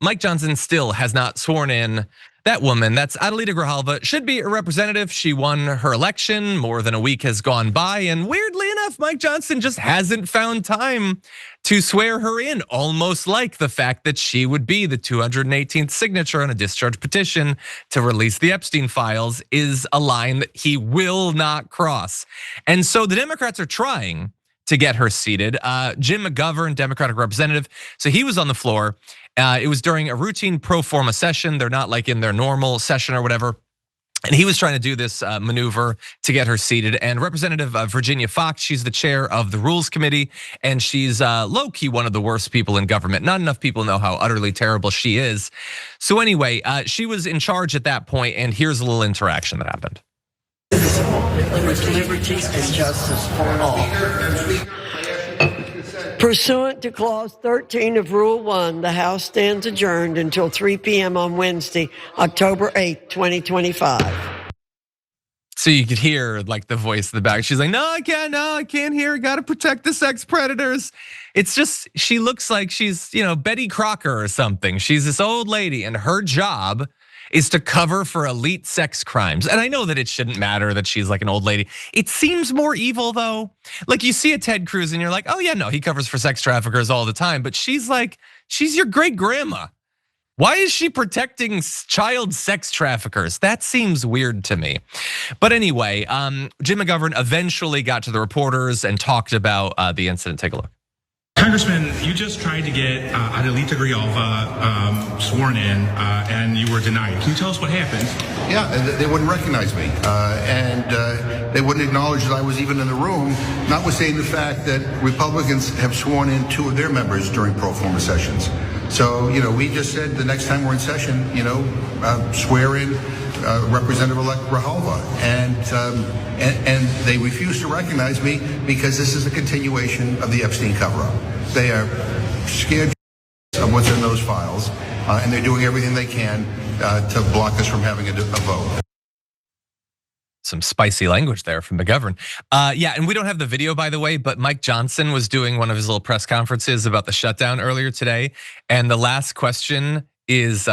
Mike Johnson still has not sworn in that woman. That's Adelita Grijalva, should be a representative. She won her election. More than a week has gone by. And weirdly enough, Mike Johnson just hasn't found time to swear her in, almost like the fact that she would be the 218th signature on a discharge petition to release the Epstein files is a line that he will not cross. And so the Democrats are trying to get her seated. Jim McGovern, Democratic representative, so he was on the floor. It was during a routine pro forma session. They're not like in their normal session or whatever. And he was trying to do this maneuver to get her seated. And Representative Virginia Foxx, she's the chair of the Rules Committee, and she's low-key one of the worst people in government. Not enough people know how utterly terrible she is. So anyway, she was in charge at that point, and here's a little interaction that happened. With liberty and justice for all. Pursuant to Clause 13 of Rule 1, the House stands adjourned until 3 p.m. on Wednesday, October 8, 2025. So you could hear like the voice in the back. She's like, no, I can't hear. Gotta protect the sex predators. It's just, she looks like she's, Betty Crocker or something. She's this old lady and her job is to cover for elite sex crimes. And I know that it shouldn't matter that she's like an old lady. It seems more evil though. Like you see a Ted Cruz and you're like, oh yeah, no, he covers for sex traffickers all the time. But she's your great grandma. Why is she protecting child sex traffickers? That seems weird to me. But anyway, Jim McGovern eventually got to the reporters and talked about the incident. Take a look. Congressman, you just tried to get Adelita Grijalva sworn in, and you were denied. Can you tell us what happened? Yeah, they wouldn't recognize me, and they wouldn't acknowledge that I was even in the room, notwithstanding the fact that Republicans have sworn in 2 of their members during pro forma sessions. So, we just said the next time we're in session, swear in Representative-elect Grijalva, and they refuse to recognize me because this is a continuation of the Epstein cover-up. They are scared of what's in those files, and they're doing everything they can to block us from having a vote. Some spicy language there from McGovern. Yeah, and we don't have the video, by the way, but Mike Johnson was doing one of his little press conferences about the shutdown earlier today, and the last question is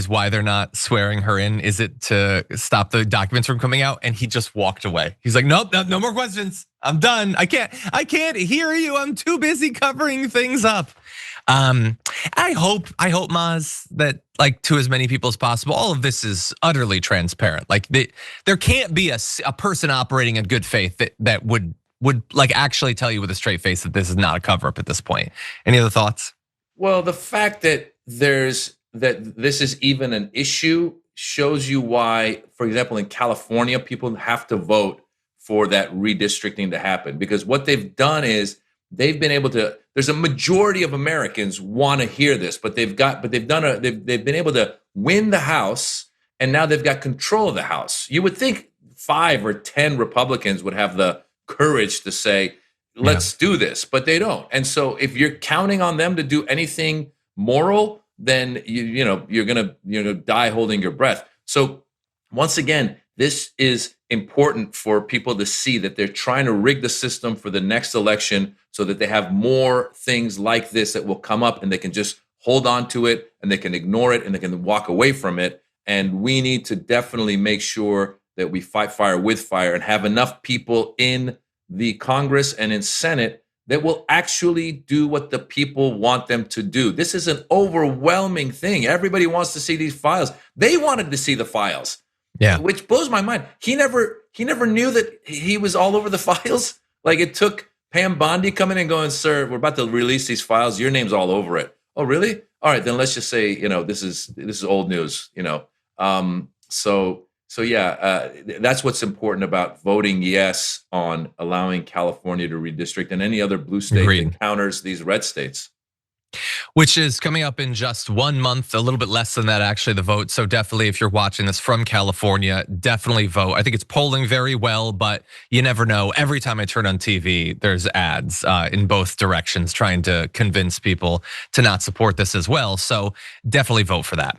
why they're not swearing her in. Is it to stop the documents from coming out? And he just walked away. He's like, nope, no more questions. I'm done. I can't hear you. I'm too busy covering things up. I hope Maz, that like to as many people as possible, all of this is utterly transparent. Like there can't be a person operating in good faith that would like actually tell you with a straight face that this is not a cover up at this point. Any other thoughts? Well, the fact that this is even an issue shows you why, for example, in California, people have to vote for that redistricting to happen, because what they've done is they've been able to. There's a majority of Americans want to hear this, but they've been able to win the House, and now they've got control of the House. You would think 5 or 10 Republicans would have the courage to say, let's do this, but they don't. And so if you're counting on them to do anything moral, then you're gonna die holding your breath. So once again, this is important for people to see that they're trying to rig the system for the next election so that they have more things like this that will come up and they can just hold on to it and they can ignore it and they can walk away from it. And we need to definitely make sure that we fight fire with fire and have enough people in the Congress and in Senate that will actually do what the people want them to do. This is an overwhelming thing. Everybody wants to see these files. They wanted to see the files. Yeah, which blows my mind. He never knew that he was all over the files. Like it took Pam Bondi coming and going, sir, we're about to release these files. Your name's all over it. Oh, really? All right, then let's just say, this is old news. So yeah, that's what's important about voting yes on allowing California to redistrict and any other blue state that encounters these red states. Which is coming up in just 1 month, a little bit less than that actually, the vote. So definitely if you're watching this from California, definitely vote. I think it's polling very well, but you never know. Every time I turn on TV, there's ads in both directions trying to convince people to not support this as well. So definitely vote for that.